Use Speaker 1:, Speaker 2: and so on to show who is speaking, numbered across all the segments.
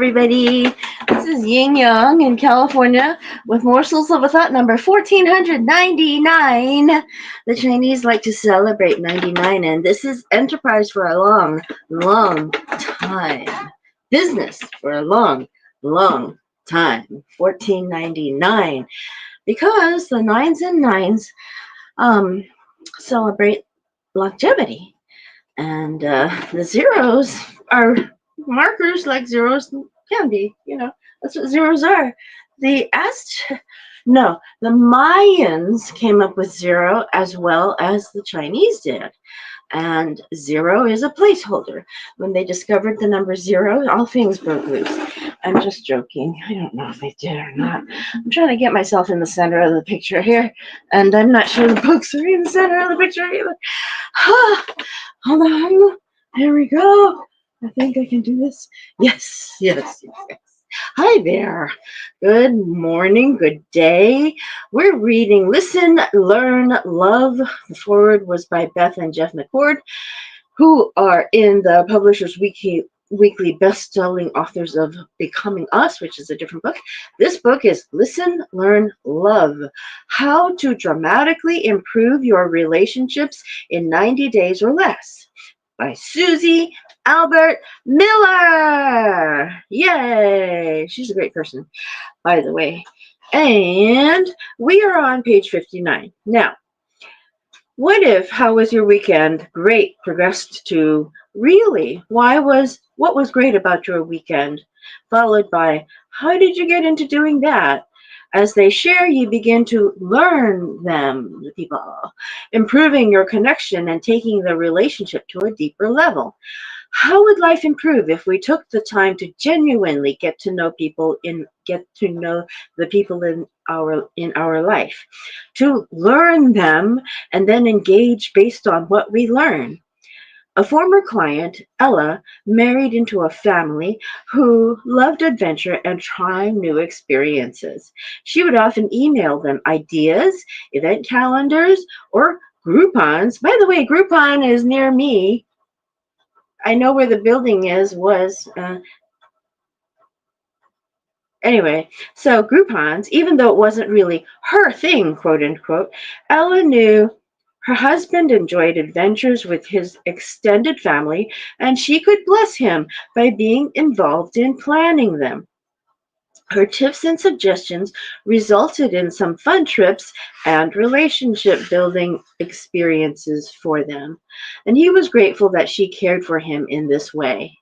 Speaker 1: everybody. This is Yin Yang in California with morsels of a thought number 1499. The Chinese like to celebrate 99, and this is enterprise for a long, long time. Business for a long, long time. 1499. Because the nines and nines celebrate longevity, and the zeros are markers like zeros can be. That's what zeros are. The Mayans came up with zero as well as the Chinese did. And zero is a placeholder. When they discovered the number zero, all things broke loose. I'm just joking. I don't know if they did or not. I'm trying to get myself in the center of the picture here, and I'm not sure the books are in the center of the picture either. Hold on. There we go. I think I can do this. Yes. Hi there. Good morning. Good day. We're reading Listen, Learn, Love. The foreword was by Beth and Jeff McCord, who are in the Publishers Weekly best-selling authors of Becoming Us, which is a different book. This book is Listen, Learn, Love: How to Dramatically Improve Your Relationships in 90 Days or Less, by Susie Albert Miller. Yay! She's a great person, by the way. And we are on page 59. Now, how was your weekend? Great. Progressed to really, what was great about your weekend? Followed by, how did you get into doing that? As they share, you begin to learn them, the people, improving your connection and taking the relationship to a deeper level. How would life improve if we took the time to genuinely get to know the people in our life, to learn them and then engage based on what we learn? A former client, Ella, married into a family who loved adventure and trying new experiences. She would often email them ideas, event calendars, or Groupons. By the way, Groupon is near me. I know where the building was. Anyway, so Groupons, even though it wasn't really her thing, quote unquote, Ella knew her husband enjoyed adventures with his extended family, and she could bless him by being involved in planning them. Her tips and suggestions resulted in some fun trips and relationship building experiences for them, and he was grateful that she cared for him in this way.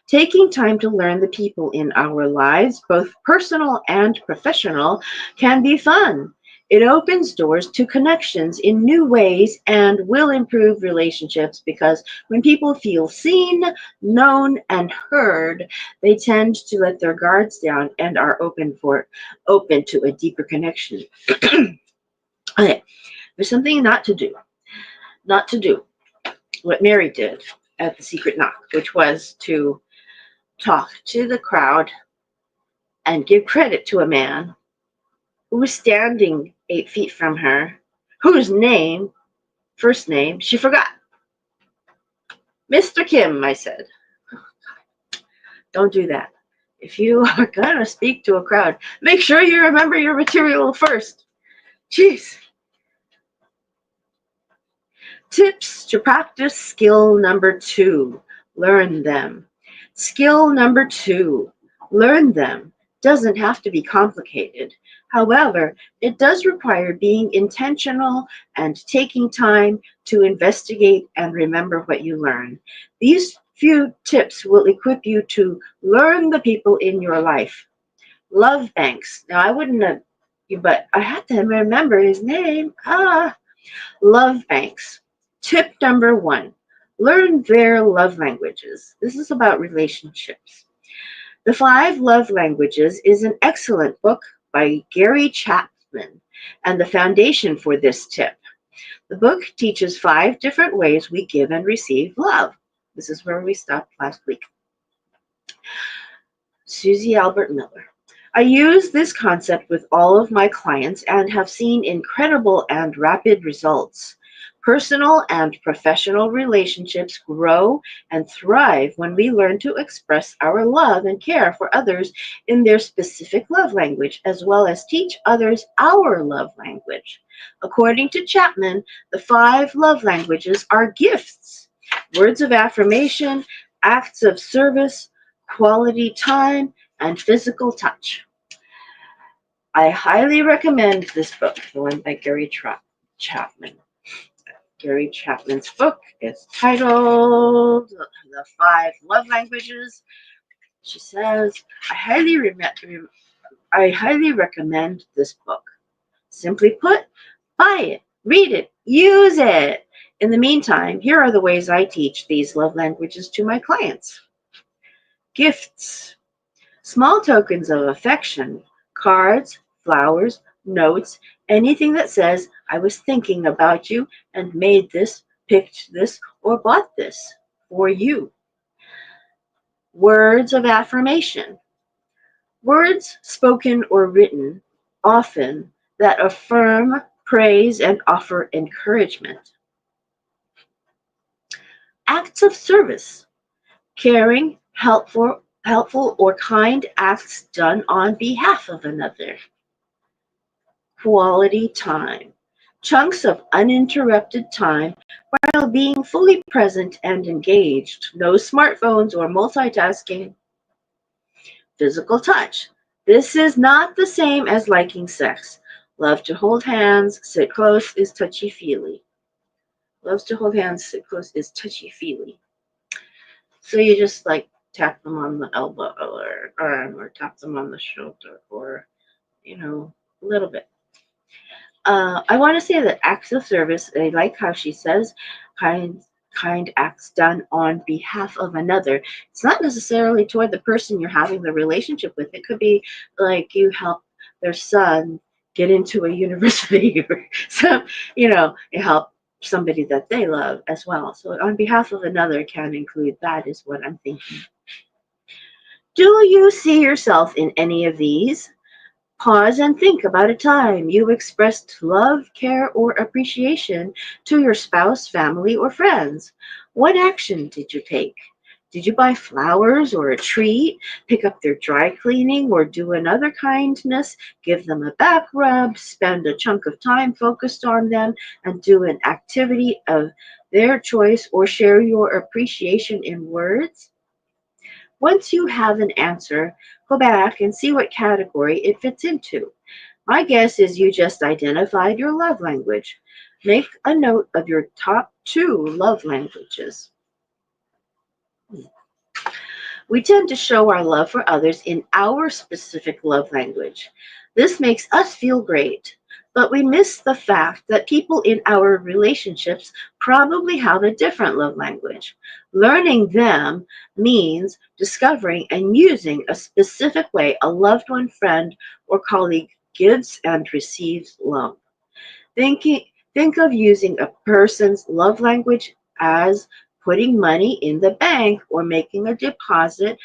Speaker 1: Taking time to learn the people in our lives, both personal and professional, can be fun. It opens doors to connections in new ways and will improve relationships, because when people feel seen, known, and heard, they tend to let their guards down and are open to a deeper connection. Okay, there's something not to do. Not to do what Mary did at the secret knock, which was to talk to the crowd and give credit to a man who was standing 8 feet from her, whose first name, she forgot. Mr. Kim, I said. Don't do that. If you are going to speak to a crowd, make sure you remember your material first. Jeez. Tips to practice skill number 2. Learn them. Skill number 2. Learn them. Doesn't have to be complicated. However, it does require being intentional and taking time to investigate and remember what you learn. These few tips will equip you to learn the people in your life. Love banks. Now, I wouldn't have, but I had to remember his name. Love banks. Tip number 1. Learn their love languages. This is about relationships. The 5 Love Languages is an excellent book by Gary Chapman and the foundation for this tip. The book teaches 5 different ways we give and receive love. This is where we stopped last week. Susie Albert Miller. I use this concept with all of my clients and have seen incredible and rapid results. Personal and professional relationships grow and thrive when we learn to express our love and care for others in their specific love language, as well as teach others our love language. According to Chapman, the 5 love languages are gifts, words of affirmation, acts of service, quality time, and physical touch. I highly recommend this book, the one by Chapman. Gary Chapman's book is titled The 5 Love Languages. She says, I highly recommend this book. Simply put, buy it, read it, use it. In the meantime, here are the ways I teach these love languages to my clients. Gifts. Small tokens of affection, cards, flowers, notes, anything that says, I was thinking about you and made this, picked this, or bought this for you. Words of affirmation. Words spoken or written, often that affirm, praise, and offer encouragement. Acts of service. Caring, helpful or kind acts done on behalf of another. Quality time. Chunks of uninterrupted time while being fully present and engaged. No smartphones or multitasking. Physical touch. This is not the same as liking sex. Love to hold hands, sit close is touchy-feely. Loves to hold hands, sit close is touchy-feely. So you just like tap them on the elbow or arm or tap them on the shoulder or, a little bit. I want to say that acts of service, I like how she says kind acts done on behalf of another. It's not necessarily toward the person you're having the relationship with. It could be like you help their son get into a university or some, you help somebody that they love as well. So on behalf of another can include that is what I'm thinking. Do you see yourself in any of these? Pause and think about a time you expressed love, care, or appreciation to your spouse, family, or friends. What action did you take? Did you buy flowers or a treat, pick up their dry cleaning, or do another kindness, give them a back rub, spend a chunk of time focused on them, and do an activity of their choice, or share your appreciation in words? Once you have an answer, go back and see what category it fits into. My guess is you just identified your love language. Make a note of your top 2 love languages. We tend to show our love for others in our specific love language. This makes us feel great, but we miss the fact that people in our relationships probably have a different love language. Learning them means discovering and using a specific way a loved one, friend, or colleague gives and receives love. Think of using a person's love language as putting money in the bank or making a deposit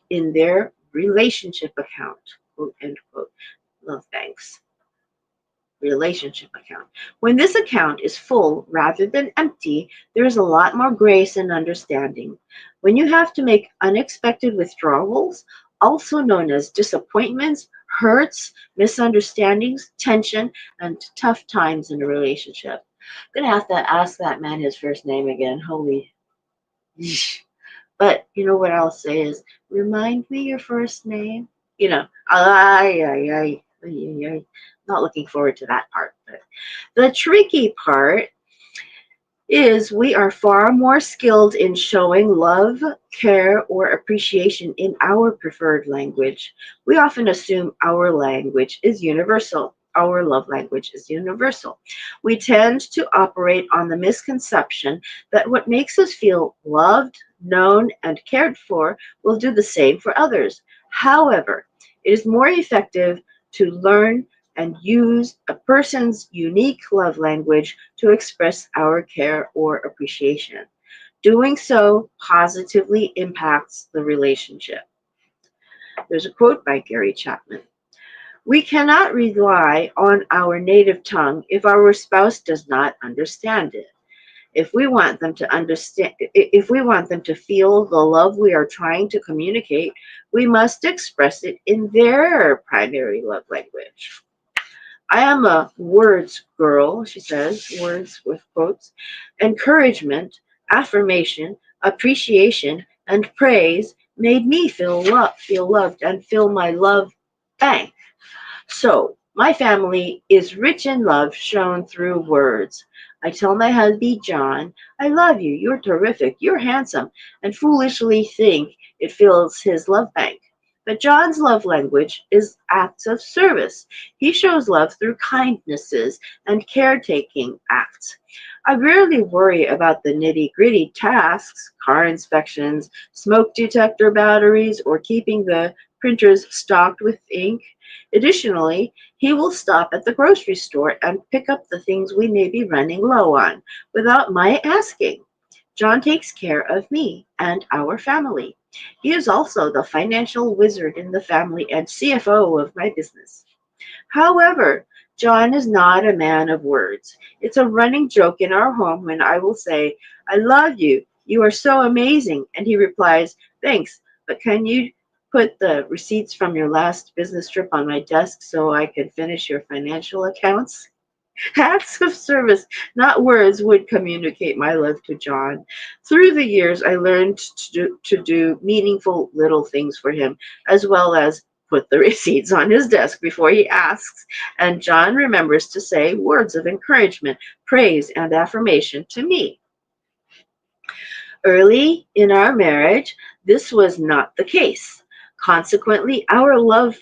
Speaker 1: in their relationship account, quote, end quote, love banks, relationship account. When this account is full rather than empty, there is a lot more grace and understanding. When you have to make unexpected withdrawals, also known as disappointments, hurts, misunderstandings, tension, and tough times in a relationship. I'm going to have to ask that man his first name again. Holy. But you know what I'll say is, remind me your first name. I. Not looking forward to that part. But the tricky part is we are far more skilled in showing love, care, or appreciation in our preferred language. We often assume our language is universal. Our love language is universal. We tend to operate on the misconception that what makes us feel loved, known, and cared for will do the same for others. However, it is more effective to learn and use a person's unique love language to express our care or appreciation. Doing so positively impacts the relationship. There's a quote by Gary Chapman. We cannot rely on our native tongue if our spouse does not understand it. If we want them to understand, if we want them to feel the love we are trying to communicate, we must express it in their primary love language. I am a words girl, she says, words with quotes. Encouragement, affirmation, appreciation, and praise made me feel loved, and fill my love bank. So, my family is rich in love shown through words. I tell my husband John, I love you, you're terrific, you're handsome, and foolishly think it fills his love bank. But John's love language is acts of service. He shows love through kindnesses and caretaking acts. I rarely worry about the nitty gritty tasks, car inspections, smoke detector batteries, or keeping the printers stocked with ink. Additionally, he will stop at the grocery store and pick up the things we may be running low on without my asking. John takes care of me and our family. He is also the financial wizard in the family and CFO of my business. However, John is not a man of words. It's a running joke in our home when I will say, I love you. You are so amazing. And he replies, thanks, but can you put the receipts from your last business trip on my desk so I can finish your financial accounts? Acts of service, not words, would communicate my love to John. Through the years, I learned to do meaningful little things for him, as well as put the receipts on his desk before he asks. And John remembers to say words of encouragement, praise, and affirmation to me. Early in our marriage, this was not the case. Consequently, our love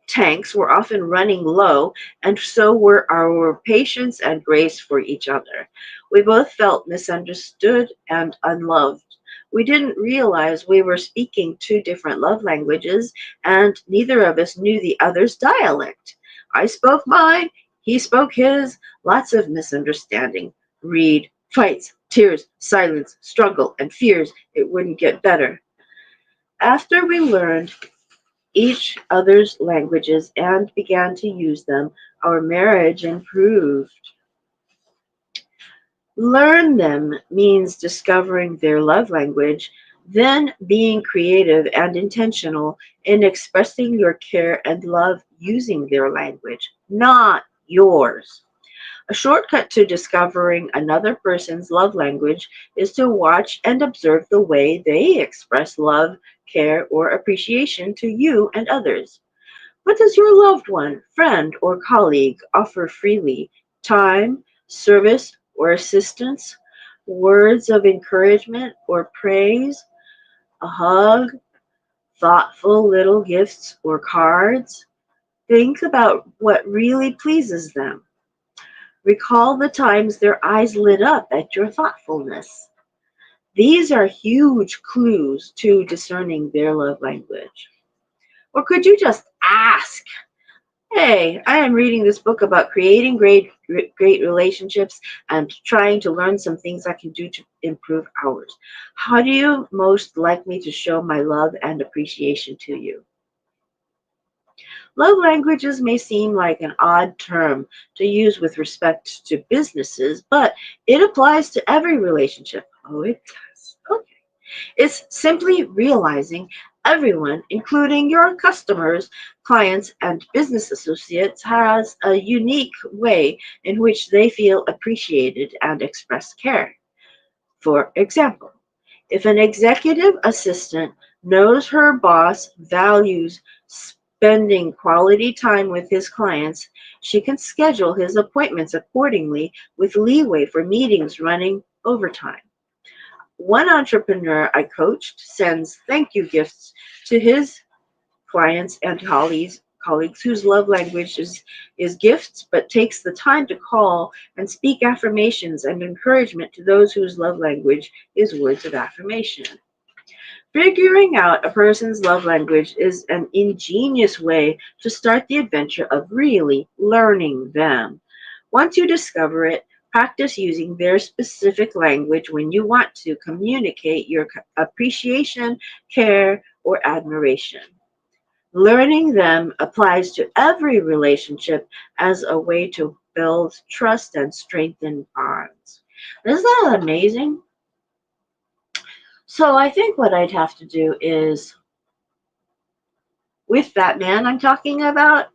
Speaker 1: tanks were often running low, and so were our patience and grace for each other. We both felt misunderstood and unloved. We didn't realize we were speaking two different love languages, and neither of us knew the other's dialect. I spoke mine, he spoke his, lots of misunderstanding. Read, fights, tears, silence, struggle, and fears it wouldn't get better. After we learned each other's languages and began to use them, our marriage improved. Learn them means discovering their love language, then being creative and intentional in expressing your care and love using their language, not yours. A shortcut to discovering another person's love language is to watch and observe the way they express love, care, or appreciation to you and others. What does your loved one, friend, or colleague offer freely? Time, service, or assistance? Words of encouragement or praise? A hug? Thoughtful little gifts or cards? Think about what really pleases them. Recall the times their eyes lit up at your thoughtfulness. These are huge clues to discerning their love language. Or could you just ask, hey, I am reading this book about creating great relationships and trying to learn some things I can do to improve ours. How do you most like me to show my love and appreciation to you? Love languages may seem like an odd term to use with respect to businesses, but it applies to every relationship. Oh, it does. Okay. It's simply realizing everyone, including your customers, clients, and business associates, has a unique way in which they feel appreciated and express care. For example, if an executive assistant knows her boss values spending quality time with his clients, she can schedule his appointments accordingly with leeway for meetings running overtime. One entrepreneur I coached sends thank you gifts to his clients and colleagues whose love language is gifts, but takes the time to call and speak affirmations and encouragement to those whose love language is words of affirmation. Figuring out a person's love language is an ingenious way to start the adventure of really learning them. Once you discover it, practice using their specific language when you want to communicate your appreciation, care, or admiration. Learning them applies to every relationship as a way to build trust and strengthen bonds. Isn't that amazing? So I think what I'd have to do is, with that man I'm talking about,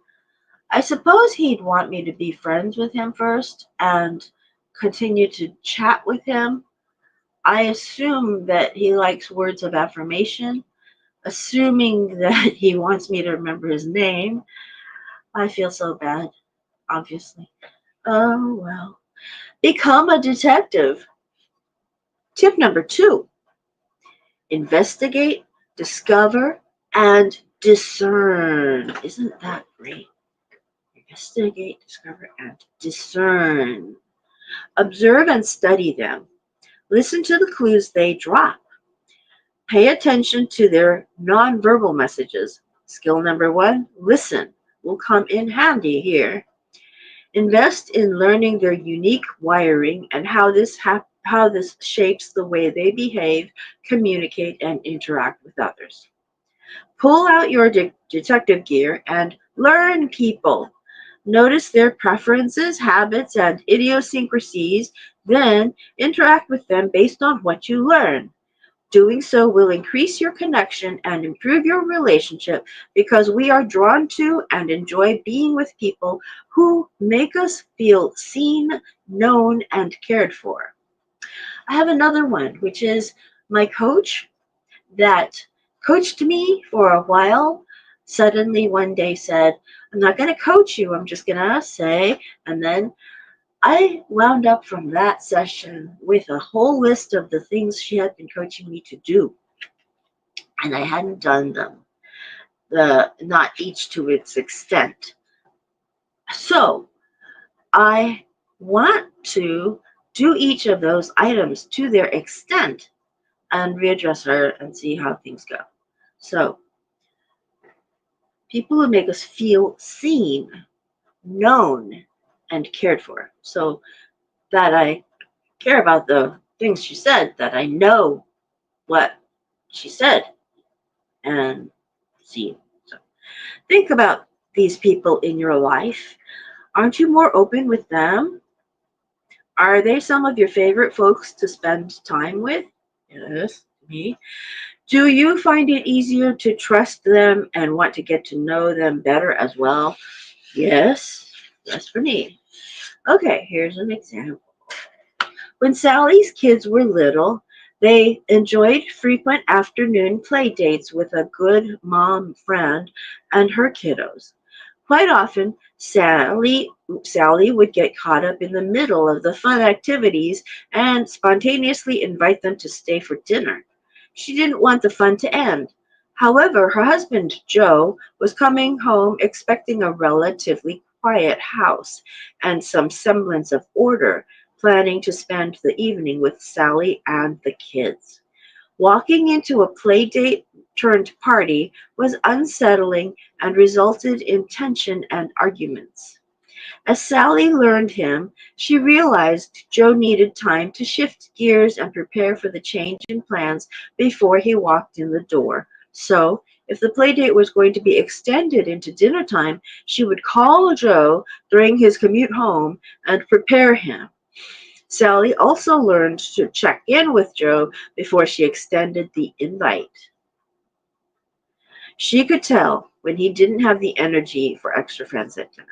Speaker 1: I suppose he'd want me to be friends with him first and continue to chat with him. I assume that he likes words of affirmation, assuming that he wants me to remember his name. I feel so bad, obviously. Oh, well. Become a detective. Tip number 2: investigate, discover, and discern. Isn't that great? Investigate, discover, and discern. Observe and study them. Listen to the clues they drop. Pay attention to their nonverbal messages. Skill number 1: listen, will come in handy here. Invest in learning their unique wiring and how this shapes the way they behave, communicate, and interact with others. Pull out your detective gear and learn people. Notice their preferences, habits, and idiosyncrasies, then interact with them based on what you learn. Doing so will increase your connection and improve your relationship because we are drawn to and enjoy being with people who make us feel seen, known, and cared for. I have another one, which is my coach that coached me for a while. Suddenly one day said, I'm not going to coach you, I'm just going to say, and then I wound up from that session with a whole list of the things she had been coaching me to do, and I hadn't done them, not each to its extent. So I want to do each of those items to their extent and readdress her and see how things go. So people who make us feel seen, known, and cared for. So that I care about the things she said, that I know what she said, and see. So think about these people in your life. Aren't you more open with them? Are they some of your favorite folks to spend time with? Yes, me. Do you find it easier to trust them and want to get to know them better as well? Yes, that's for me. Okay, here's an example. When Sally's kids were little, they enjoyed frequent afternoon play dates with a good mom friend and her kiddos. Quite often, Sally would get caught up in the middle of the fun activities and spontaneously invite them to stay for dinner. She didn't want the fun to end. However, her husband, Joe, was coming home expecting a relatively quiet house and some semblance of order, planning to spend the evening with Sally and the kids. Walking into a play date turned party was unsettling and resulted in tension and arguments. As Sally learned him, she realized Joe needed time to shift gears and prepare for the change in plans before he walked in the door. So, if the play date was going to be extended into dinner time, she would call Joe during his commute home and prepare him. Sally also learned to check in with Joe before she extended the invite. She could tell when he didn't have the energy for extra friends at dinner.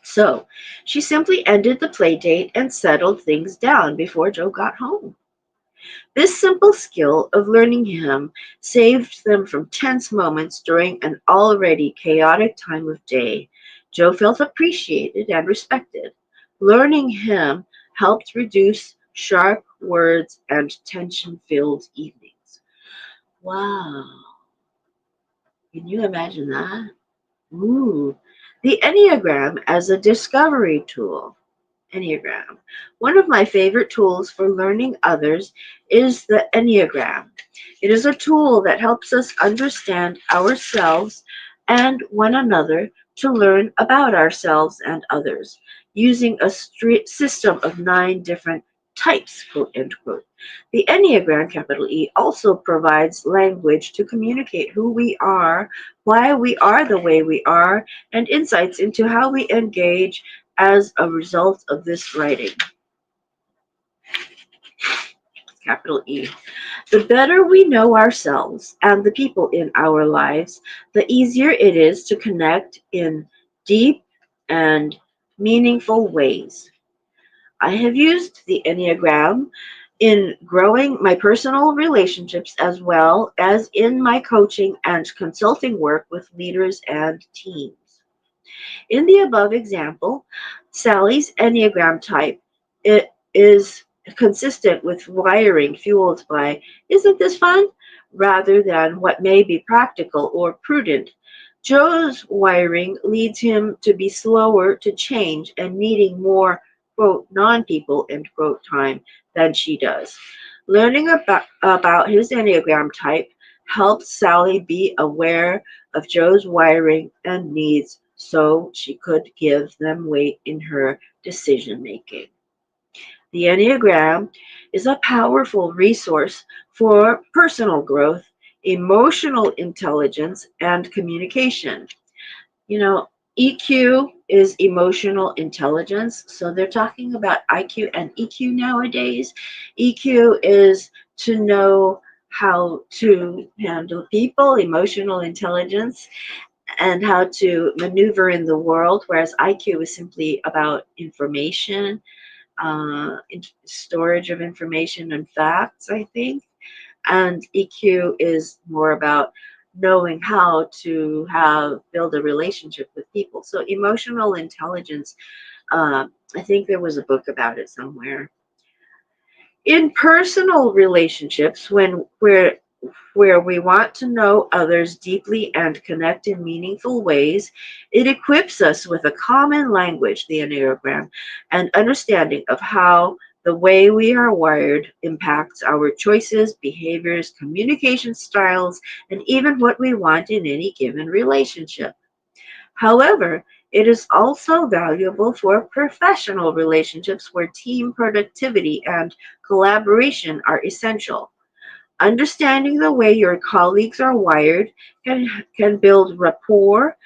Speaker 1: So she simply ended the play date and settled things down before Joe got home. This simple skill of learning him saved them from tense moments during an already chaotic time of day. Joe felt appreciated and respected. Learning him helped reduce sharp words and tension-filled evenings. Wow. Can you imagine that? Ooh. The Enneagram as a discovery tool. Enneagram. One of my favorite tools for learning others is the Enneagram. It is a tool that helps us understand ourselves and one another to learn about ourselves and others using a system of 9 different types, quote, end quote. The Enneagram, capital E, also provides language to communicate who we are, why we are the way we are, and insights into how we engage as a result of this writing. capital E. The better we know ourselves and the people in our lives, the easier it is to connect in deep and meaningful ways. I have used the Enneagram in growing my personal relationships as well as in my coaching and consulting work with leaders and teams. In the above example, Sally's Enneagram type it is consistent with wiring fueled by "isn't this fun?" rather than what may be practical or prudent. Joe's wiring leads him to be slower to change and needing more quote non-people end quote time than she does. Learning about his Enneagram type helps Sally be aware of Joe's wiring and needs so she could give them weight in her decision making. The Enneagram is a powerful resource for personal growth, emotional intelligence, and communication. You know, EQ is emotional intelligence. So they're talking about IQ and EQ nowadays. EQ is to know how to handle people, emotional intelligence, and how to maneuver in the world, whereas IQ is simply about information, storage of information and facts, I think. And EQ is more about knowing how to have build a relationship with people. So emotional intelligence, I think there was a book about it somewhere. In personal relationships, where we want to know others deeply and connect in meaningful ways, it equips us with a common language, the Enneagram, and understanding of how the way we are wired impacts our choices, behaviors, communication styles, and even what we want in any given relationship. However, it is also valuable for professional relationships where team productivity and collaboration are essential. Understanding the way your colleagues are wired can build rapport,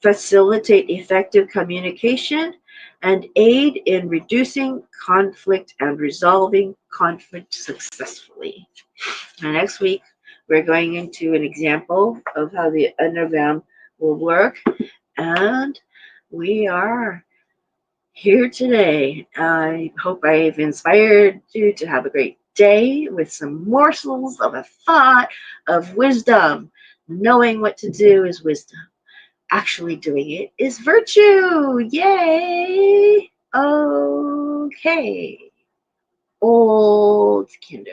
Speaker 1: facilitate effective communication, and aid in reducing conflict and resolving conflict successfully. Now, next week, we're going into an example of how the Enneagram will work, and we are here today. I hope I've inspired you to have a great day with some morsels of a thought of wisdom. Knowing what to do is wisdom. Actually doing it is virtue. Yay! Okay. Old Kinder.